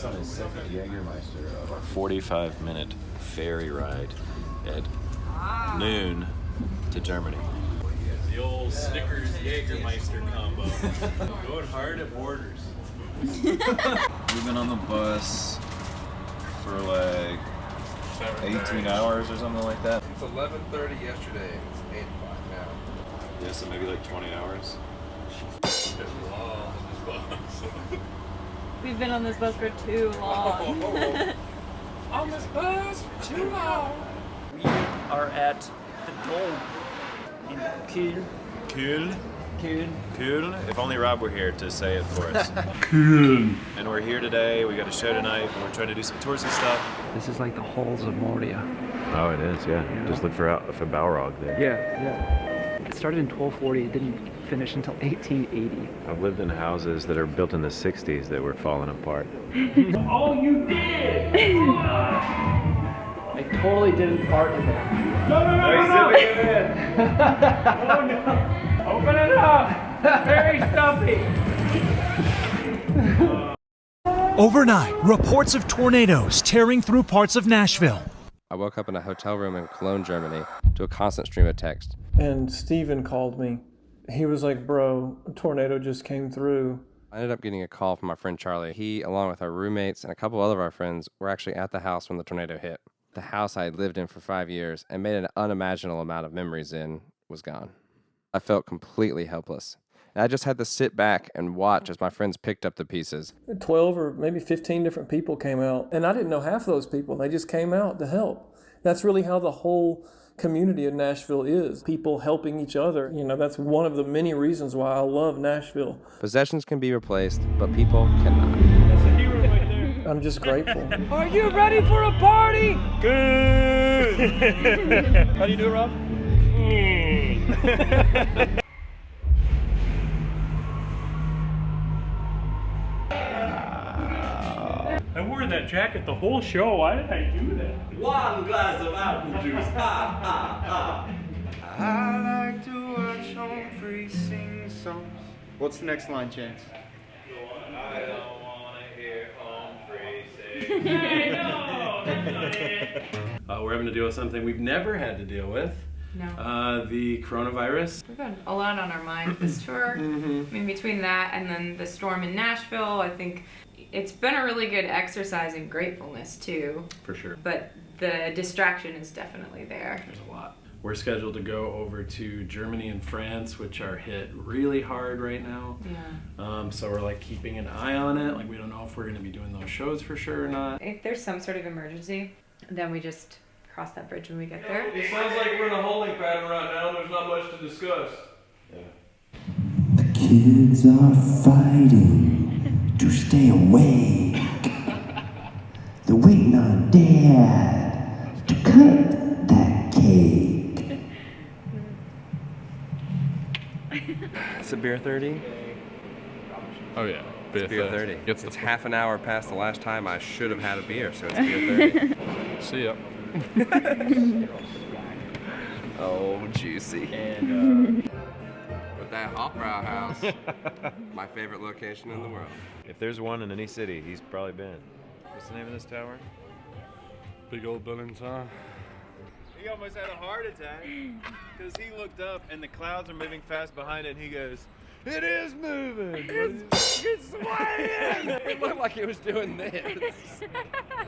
That's on his second Jägermeister. 45-minute ferry ride at noon to Germany. The old Snickers Jägermeister combo. Going hard at Borders. We've been on the bus for like 18 hours or something like that. It's 11:30 yesterday. It's 8 o'clock now. Yeah, so maybe like 20 hours. It's long on this bus. We've been on this bus for too long. On this bus for too long. We are at the Dome in Kiel. Cool. Kiel. Cool. If only Rob were here to say it for us. Cool. And we're here today. We got a show tonight. And we're trying to do some touristy stuff. This is like the halls of Moria. Oh, it is. Yeah. Just look for Balrog there. Yeah. It started in 1240. It didn't finish until 1880. I've lived in houses that are built in the 60s that were falling apart. Oh, you did! I totally didn't fart in there. No! Oh no! Open it up! Very stuffy! Overnight, reports of tornadoes tearing through parts of Nashville. I woke up in a hotel room in Cologne, Germany, to a constant stream of text. And Steven called me. He was like, bro, a tornado just came through. I ended up getting a call from my friend Charlie. He, along with our roommates and a couple other of our friends, were actually at the house when the tornado hit. The house I had lived in for 5 years and made an unimaginable amount of memories in was gone. I felt completely helpless. And I just had to sit back and watch as my friends picked up the pieces. 12 or maybe 15 different people came out. And I didn't know half of those people. They just came out to help. That's really how the whole community in Nashville is. People helping each other. You know, that's one of the many reasons why I love Nashville. Possessions can be replaced, but people cannot. That's a hero right there. I'm just grateful. Are you ready for a party? Good. How do you do it, Rob? I wore that jacket the whole show. Why did I do that? One glass of apple juice. I like to watch Humphrey sing songs. What's the next line, Chance? I don't want to hear Humphrey I know. We're having to deal with something we've never had to deal with. No. The coronavirus. We've got a lot on our mind this tour. I mean, between that and then the storm in Nashville, I think it's been a really good exercise in gratefulness too. For sure. But the distraction is definitely there. There's a lot. We're scheduled to go over to Germany and France, which are hit really hard right now. Yeah. So we're like keeping an eye on it. Like we don't know if we're going to be doing those shows for sure or not. If there's some sort of emergency, then we just cross that bridge when we get there. It sounds like we're in a holding pattern right now. There's not much to discuss. The kids are fighting to stay awake. They're waiting on Dad to cut that cake. Is it beer 30? Oh yeah, It's beer 30. It's half an hour past the last time I should have had a beer, so it's beer 30. See ya. Oh, juicy. And with that Hofbrau house, my favorite location in the world. If there's one in any city, he's probably been. What's the name of this tower? Big old buildings, huh? He almost had a heart attack because he looked up and the clouds are moving fast behind it and he goes, "It is moving! It's swaying!" It looked like it was doing this.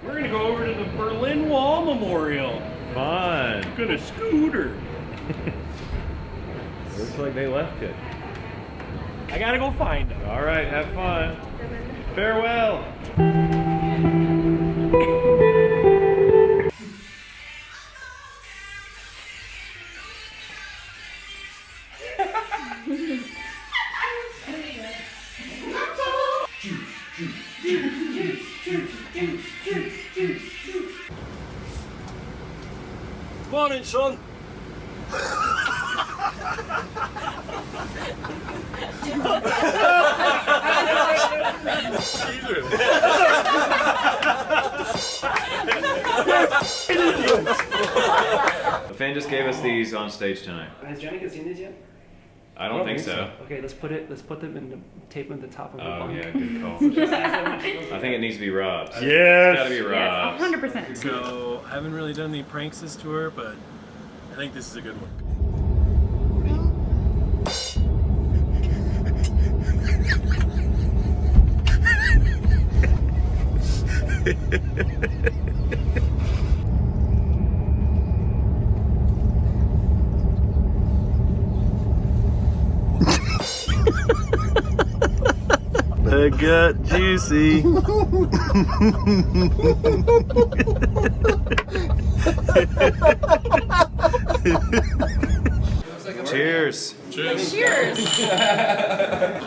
We're going to go over to the Berlin Wall Memorial. Fun. Gonna scooter. Looks like they left it. I gotta go find them. All right, have fun. Farewell. Morning, son. The fan just gave us these on stage tonight. Has Jennica seen these yet? I don't think so. Okay, let's put them in the tape them at the top of the Oh bunk. yeah, good call. I think it needs to be Rob's. Yes. It's gotta be Yes, Rob's. 100%. So I haven't really done any pranks this tour, but I think this is a good one. That got juicy. Cheers. Cheers.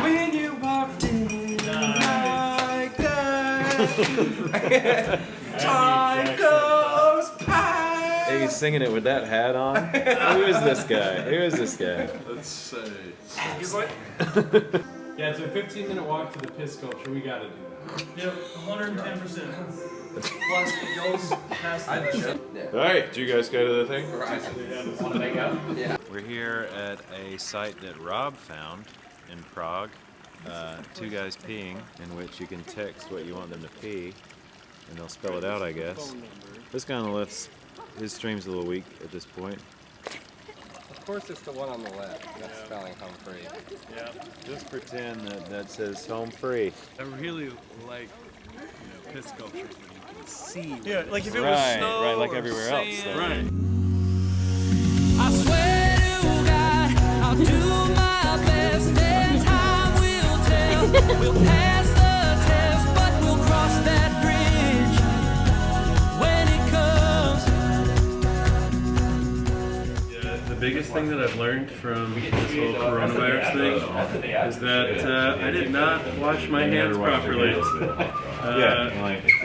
When you walked in like that, time goes by. Hey, he's singing it with that hat on. Who is this guy? Who is this guy? Let's say. Yeah, it's a 15-minute walk to the piss sculpture. We gotta do that. Yep, 110%. Plus, it goes past the All right, did you guys go to the thing? Want to make out? Yeah. We're here at a site that Rob found in Prague. 2 guys peeing, in which you can text what you want them to pee, and they'll spell it out, I guess. This kind of lets his stream's a little weak at this point. Of course, it's the one on the left. That's spelling home free. Yeah. Just pretend that says home free. I really like, piss sculptures when you can see. Yeah, like if it was Right, snow right, like or everywhere sand. else. though. Right. I swear to God, I'll do my best, and time will tell. We'll pass the test, but we'll cross that bridge when it comes. Yeah, the biggest thing that I've learned from this whole coronavirus thing is that I did not wash my hands properly.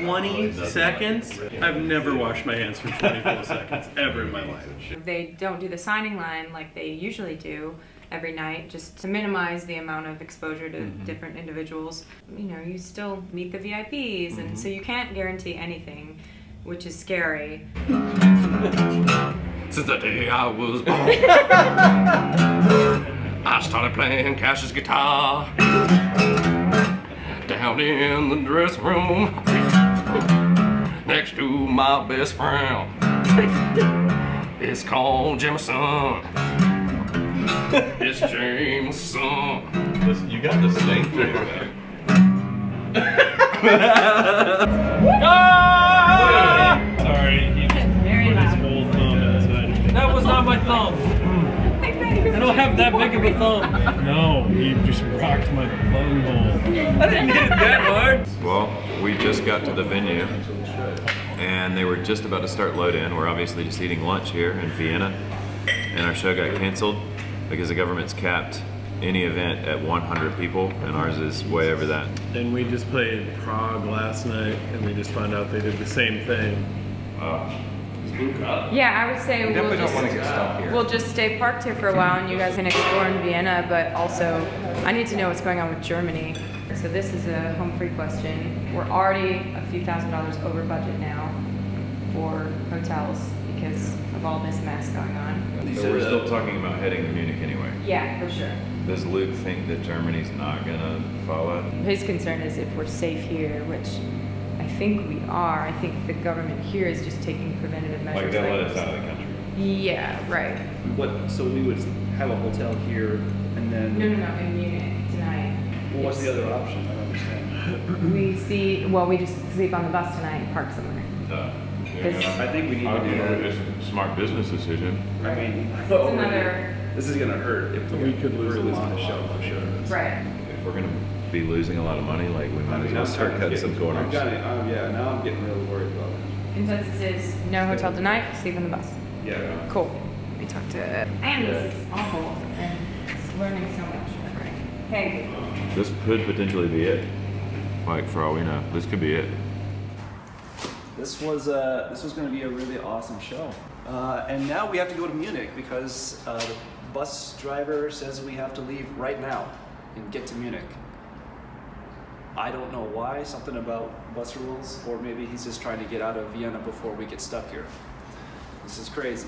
20 seconds? I've never washed my hands for 20 full seconds, ever in my life. They don't do the signing line like they usually do every night, just to minimize the amount of exposure to different individuals. You still meet the VIPs, and so you can't guarantee anything, which is scary. Since the day I was born, I started playing Cash's guitar down in the dressing room next to my best friend. It's called Jameson. It's Jameson. Listen, you got the stain through that. Sorry, he just put his whole thumb inside of me. That was not my thumb. I don't have that big of a thumb. No, he just rocked my bunghole. I didn't hit it that hard. Well, we just got to the venue, and they were just about to start load in. We're obviously just eating lunch here in Vienna, and our show got canceled because the government's capped any event at 100 people, and ours is way over that. And we just played Prague last night, and we just found out they did the same thing. Yeah, I would say we'll just stay parked here for a while, and you guys can explore in Vienna, but also I need to know what's going on with Germany. So this is a home free question. We're already a few $1,000s over budget now for hotels because of all this mess going on. So we're still talking about heading to Munich anyway. Yeah, for sure. Does Luke think that Germany's not gonna follow? His concern is if we're safe here, which I think we are. I think the government here is just taking preventative measures. Like they'll let us out of the country. Yeah, right. So we would have a hotel here and then. No, in Munich tonight. Well, what's the other option? I don't understand. We just sleep on the bus tonight and park somewhere. I think we need to do that. It's a smart business decision. I mean, It's another. this is gonna hurt if We could lose a lot of shows. Right. If we're gonna be losing a lot of money, like we might as well start cutting some corners. now I'm getting really worried about it. Consensus is no hotel tonight, sleep on the bus. Yeah. Cool. We talked to. And this is awful, and it's learning so much. Right. Hey. This could potentially be it. Like for all we know, this could be it. This was going to be a really awesome show, and now we have to go to Munich because the bus driver says we have to leave right now and get to Munich. I don't know why, something about bus rules, or maybe he's just trying to get out of Vienna before we get stuck here. This is crazy.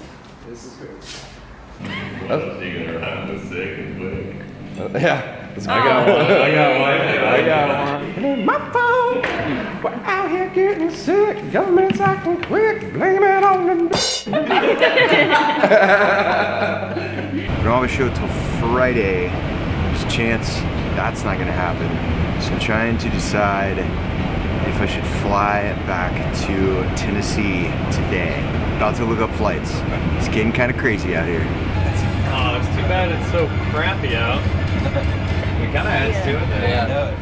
Yeah. I got one. My phone. We're out here getting sick. Government's acting quick. Blame it on the. We don't have a show till Friday. There's a chance that's not gonna happen. So I'm trying to decide if I should fly back to Tennessee today. About to look up flights. It's getting kind of crazy out here. Oh, it's too bad it's so crappy out. It kind of adds to it. Yeah.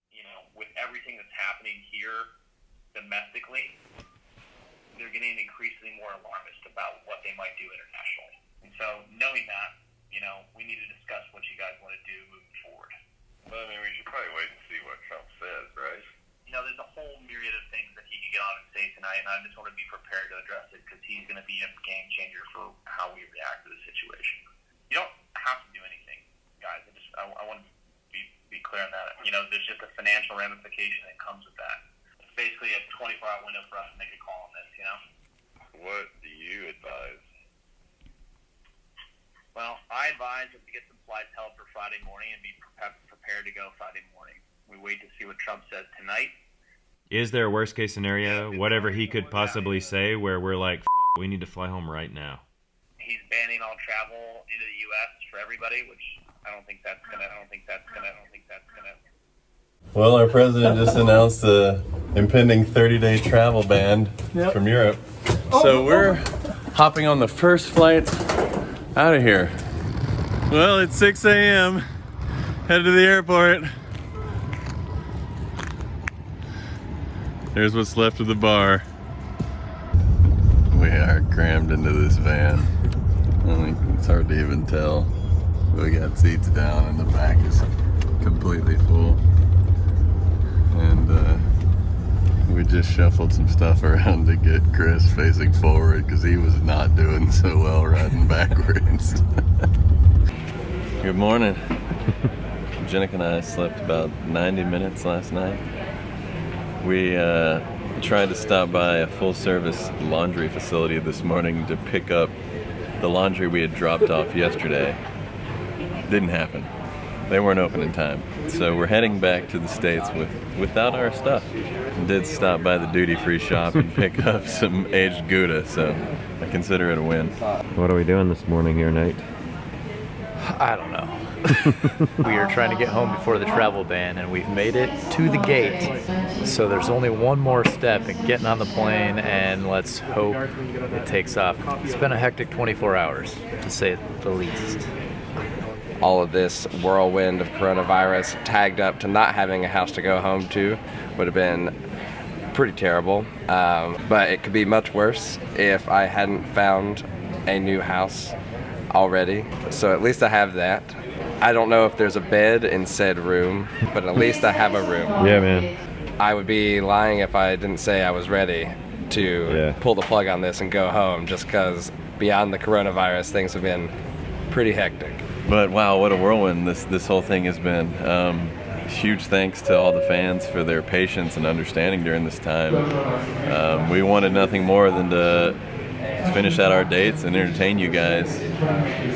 You know, with everything that's happening here domestically, they're getting increasingly more alarmist about what they might do internationally. And so, knowing that, you know, we need to discuss what you guys want to do moving forward. Well, I mean, we should probably wait and see what Trump says, right? You know, there's a whole myriad of things that he could get on and say tonight, and I just want to be prepared to address it because he's going to be a game changer for how we react to the situation. You don't have to do anything, guys. I want to be clear on that. You know, there's just a financial ramification that comes with that. It's basically a 24-hour window for us to make a call on this, you know? What do you advise? Well, I advise that we get some flights held for Friday morning and be prepared to go Friday morning. We wait to see what Trump says tonight. Is there a worst case scenario, whatever he could possibly say, where we're like, we need to fly home right now? He's banning all travel into the U.S. for everybody, which I don't think that's gonna. Well, our president just announced the impending 30-day travel ban from Europe. So we're hopping on the first flight out of here. Well, it's 6 a.m. Headed to the airport. There's what's left of the bar. We are crammed into this van. I think it's hard to even tell. We got seats down and the back is completely full. And we just shuffled some stuff around to get Chris facing forward because he was not doing so well riding backwards. Good morning. Jenica and I slept about 90 minutes last night. We tried to stop by a full-service laundry facility this morning to pick up the laundry we had dropped off yesterday. Didn't happen. They weren't open in time. So we're heading back to the States without our stuff. Did stop by the duty-free shop and pick up some aged Gouda, so I consider it a win. What are we doing this morning here, Nate? I don't know. We are trying to get home before the travel ban, and we've made it to the gate. So there's only one more step in getting on the plane, and let's hope it takes off. It's been a hectic 24 hours, to say the least. All of this whirlwind of coronavirus tagged up to not having a house to go home to would have been pretty terrible. But it could be much worse if I hadn't found a new house already. So at least I have that. I don't know if there's a bed in said room, but at least I have a room. Yeah, man. I would be lying if I didn't say I was ready to pull the plug on this and go home, just because beyond the coronavirus, things have been pretty hectic. But wow, what a whirlwind this whole thing has been. Huge thanks to all the fans for their patience and understanding during this time. We wanted nothing more than to finish out our dates and entertain you guys,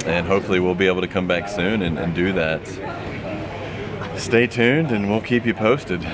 and hopefully we'll be able to come back soon and do that. Stay tuned and we'll keep you posted.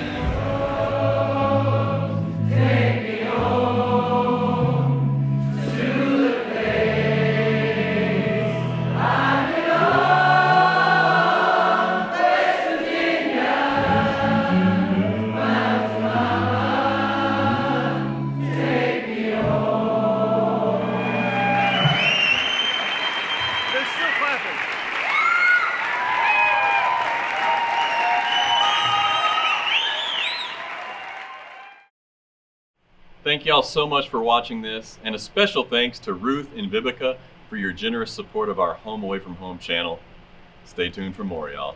Thank y'all so much for watching this, and a special thanks to Ruth and Vivica for your generous support of our Home Away from Home channel. Stay tuned for more, y'all.